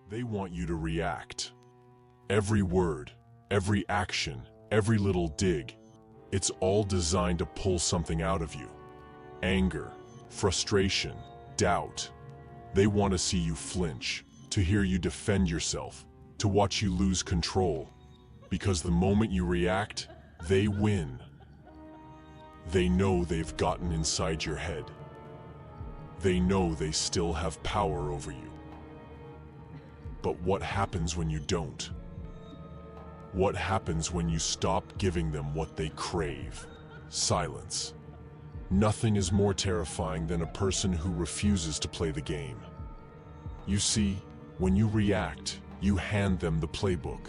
They want you to react. Every word, every action, every little dig, it's all designed to pull something out of you. Anger, frustration, doubt. They want to see you flinch, to hear you defend yourself, to watch you lose control. Because the moment you react, they win. They know they've gotten inside your head. They know they still have power over you. But what happens when you don't? What happens when you stop giving them what they crave? Silence. Nothing is more terrifying than a person who refuses to play the game. You see, when you react, you hand them the playbook.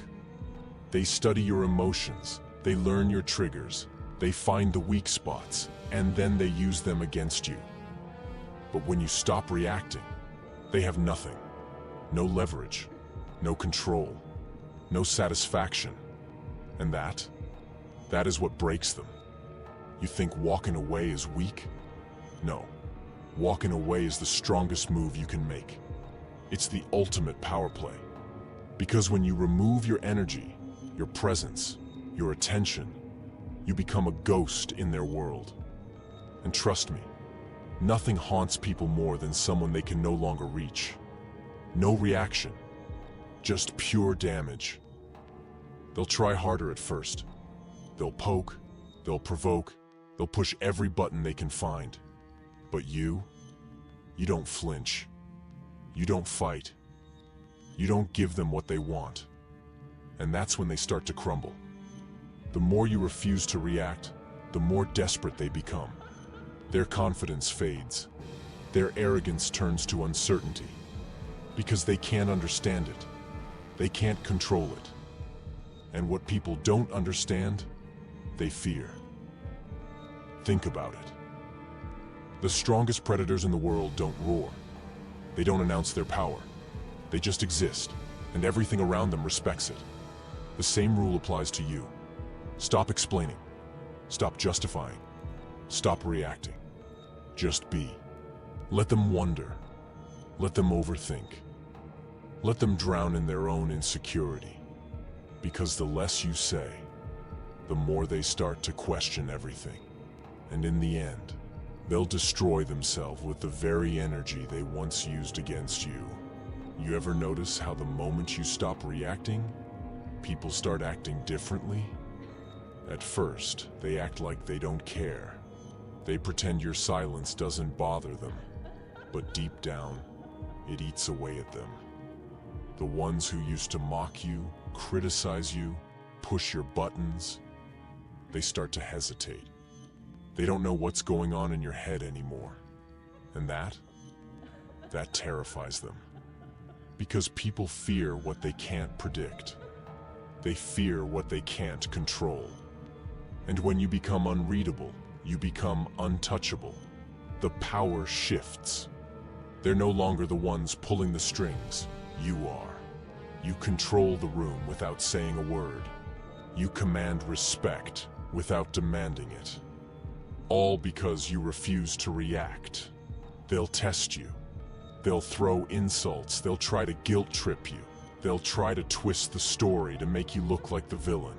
They study your emotions, they learn your triggers, they find the weak spots, and then they use them against you. But when you stop reacting, they have nothing. No leverage, no control, no satisfaction. And that is what breaks them. You think walking away is weak? No. Walking away is the strongest move you can make. It's the ultimate power play. Because when you remove your energy, your presence, your attention, you become a ghost in their world. And trust me, nothing haunts people more than someone they can no longer reach. No reaction, just pure damage. They'll try harder at first. They'll poke, they'll provoke, they'll push every button they can find. But you don't flinch. You don't fight. You don't give them what they want. And that's when they start to crumble. The more you refuse to react, the more desperate they become. Their confidence fades. Their arrogance turns to uncertainty. Because they can't understand it. They can't control it. And what people don't understand, they fear. Think about it. The strongest predators in the world don't roar. They don't announce their power. They just exist, and everything around them respects it. The same rule applies to you. Stop explaining. Stop justifying. Stop reacting. Just be. Let them wonder. Let them overthink. Let them drown in their own insecurity. Because the less you say, the more they start to question everything. And in the end, they'll destroy themselves with the very energy they once used against you. You ever notice how the moment you stop reacting, people start acting differently? At first, they act like they don't care. They pretend your silence doesn't bother them. But deep down, it eats away at them. The ones who used to mock you, criticize you, push your buttons, they start to hesitate. They don't know what's going on in your head anymore. And that terrifies them. Because people fear what they can't predict. They fear what they can't control. And when you become unreadable, you become untouchable. The power shifts. They're no longer the ones pulling the strings. You are. You control the room without saying a word. You command respect without demanding it. All because you refuse to react. They'll test you. They'll throw insults. They'll try to guilt trip you. They'll try to twist the story to make you look like the villain.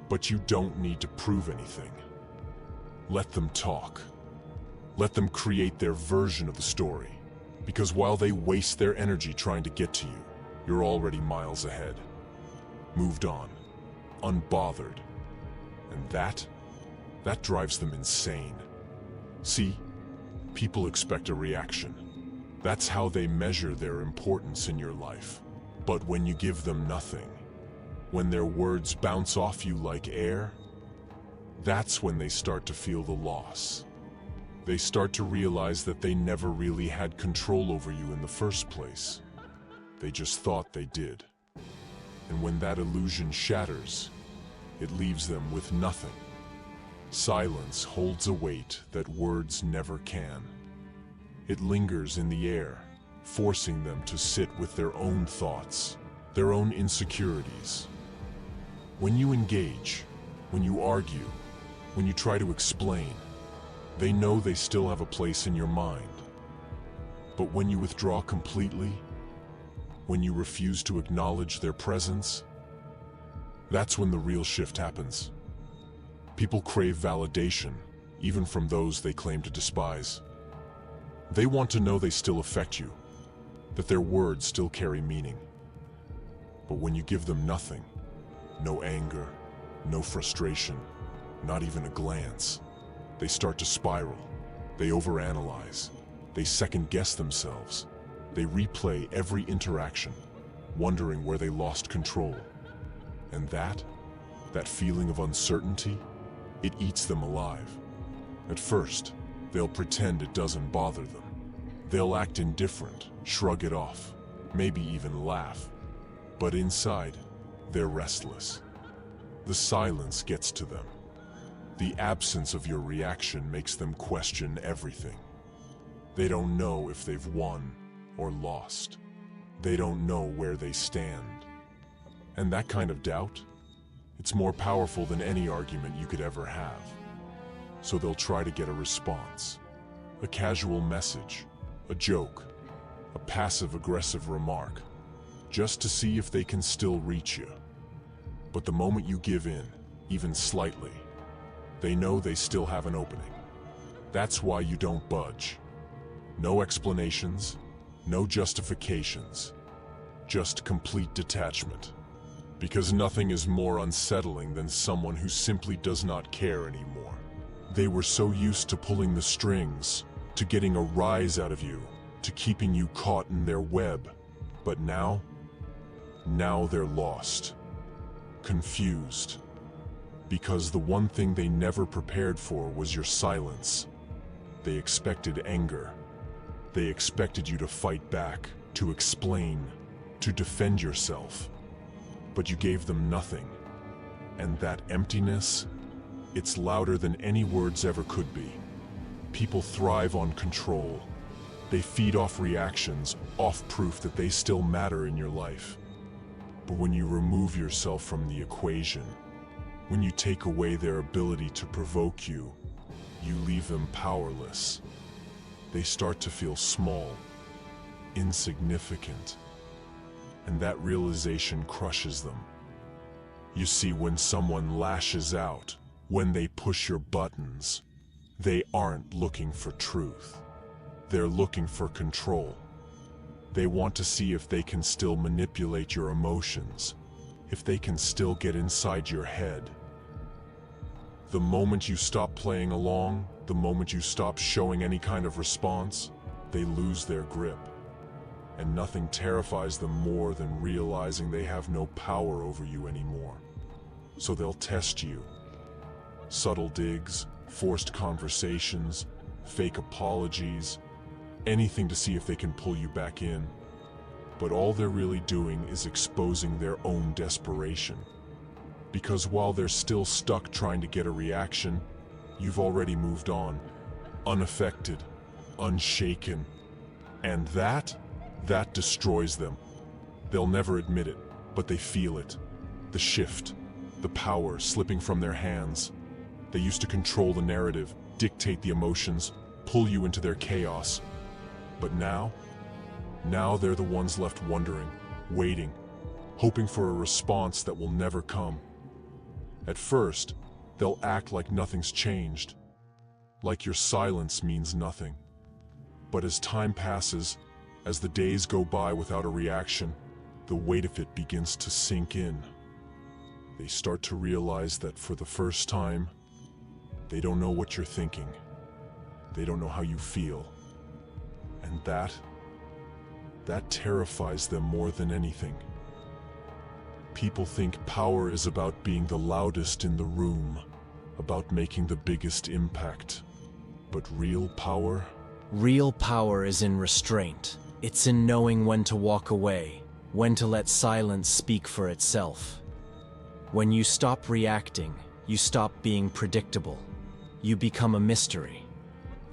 But you don't need to prove anything. Let them talk. Let them create their version of the story. Because while they waste their energy trying to get to you, you're already miles ahead. Moved on. Unbothered. And that drives them insane. See, people expect a reaction. That's how they measure their importance in your life. But when you give them nothing, when their words bounce off you like air, that's when they start to feel the loss. They start to realize that they never really had control over you in the first place. They just thought they did. And when that illusion shatters, it leaves them with nothing. Silence holds a weight that words never can. It lingers in the air, forcing them to sit with their own thoughts, their own insecurities. When you engage, when you argue, when you try to explain, they know they still have a place in your mind. But when you withdraw completely, when you refuse to acknowledge their presence, that's when the real shift happens. People crave validation, even from those they claim to despise. They want to know they still affect you, that their words still carry meaning. But when you give them nothing, no anger, no frustration, not even a glance, they start to spiral. They overanalyze. They second-guess themselves. They replay every interaction, wondering where they lost control. And that feeling of uncertainty, it eats them alive. At first, they'll pretend it doesn't bother them. They'll act indifferent, shrug it off, maybe even laugh. But inside, they're restless. The silence gets to them. The absence of your reaction makes them question everything. They don't know if they've won or lost. They don't know where they stand. And that kind of doubt, it's more powerful than any argument you could ever have. So they'll try to get a response, a casual message, a joke, a passive-aggressive remark, just to see if they can still reach you. But the moment you give in, even slightly, they know they still have an opening. That's why you don't budge. No explanations, no justifications, just complete detachment. Because nothing is more unsettling than someone who simply does not care anymore. They were so used to pulling the strings, to getting a rise out of you, to keeping you caught in their web. But now they're lost, confused. Because the one thing they never prepared for was your silence. They expected anger. They expected you to fight back, to explain, to defend yourself. But you gave them nothing. And that emptiness, it's louder than any words ever could be. People thrive on control. They feed off reactions, off proof that they still matter in your life. But when you remove yourself from the equation, when you take away their ability to provoke you, you leave them powerless. They start to feel small, insignificant, and that realization crushes them. You see, when someone lashes out, when they push your buttons, they aren't looking for truth. They're looking for control. They want to see if they can still manipulate your emotions, if they can still get inside your head. The moment you stop playing along, the moment you stop showing any kind of response, they lose their grip. And nothing terrifies them more than realizing they have no power over you anymore. So they'll test you. Subtle digs, forced conversations, fake apologies, anything to see if they can pull you back in. But all they're really doing is exposing their own desperation. Because while they're still stuck trying to get a reaction, you've already moved on, unaffected, unshaken. And that destroys them. They'll never admit it, but they feel it. The shift, the power slipping from their hands. They used to control the narrative, dictate the emotions, pull you into their chaos. But now they're the ones left wondering, waiting, hoping for a response that will never come. At first, they'll act like nothing's changed, like your silence means nothing. But as time passes, as the days go by without a reaction, the weight of it begins to sink in. They start to realize that for the first time, they don't know what you're thinking. They don't know how you feel. And that terrifies them more than anything. People think power is about being the loudest in the room, about making the biggest impact. But real power? Real power is in restraint. It's in knowing when to walk away, when to let silence speak for itself. When you stop reacting, you stop being predictable. You become a mystery.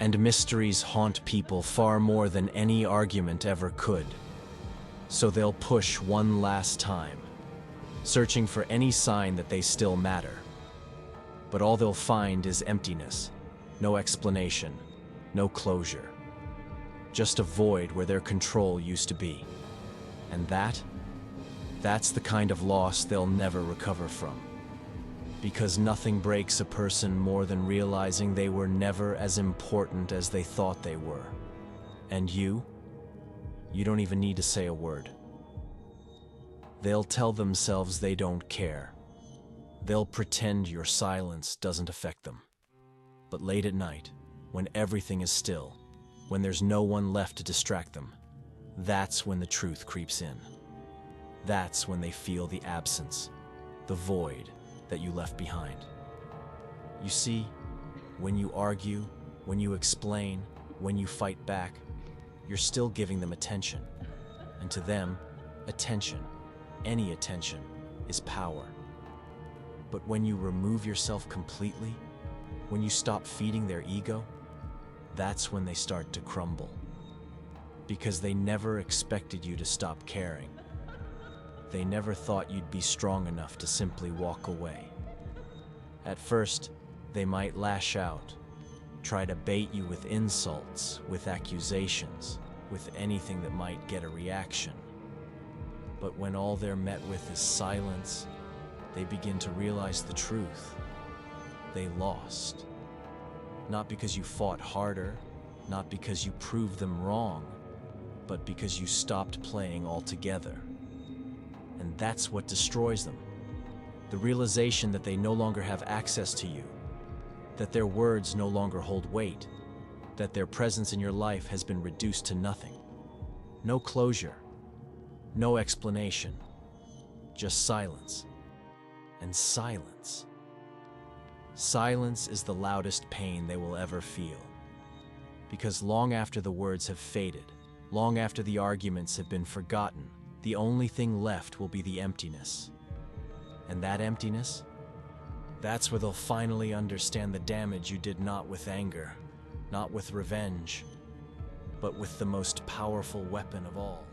And mysteries haunt people far more than any argument ever could. So they'll push one last time, searching for any sign that they still matter. But all they'll find is emptiness, no explanation, no closure. Just a void where their control used to be. And that's the kind of loss they'll never recover from. Because nothing breaks a person more than realizing they were never as important as they thought they were. And you don't even need to say a word. They'll tell themselves they don't care. They'll pretend your silence doesn't affect them. But late at night, when everything is still, when there's no one left to distract them, that's when the truth creeps in. That's when they feel the absence, the void that you left behind. You see, when you argue, when you explain, when you fight back, you're still giving them attention. And to them, attention, any attention, is power. But when you remove yourself completely, when you stop feeding their ego, that's when they start to crumble. Because they never expected you to stop caring. They never thought you'd be strong enough to simply walk away. At first, they might lash out, try to bait you with insults, with accusations, with anything that might get a reaction. But when all they're met with is silence, they begin to realize the truth. They lost. Not because you fought harder, not because you proved them wrong, but because you stopped playing altogether. And that's what destroys them. The realization that they no longer have access to you, that their words no longer hold weight, that their presence in your life has been reduced to nothing. No closure, no explanation, just silence. And silence. Silence is the loudest pain they will ever feel. Because long after the words have faded, long after the arguments have been forgotten, the only thing left will be the emptiness. And that emptiness? That's where they'll finally understand the damage you did not with anger, not with revenge, but with the most powerful weapon of all.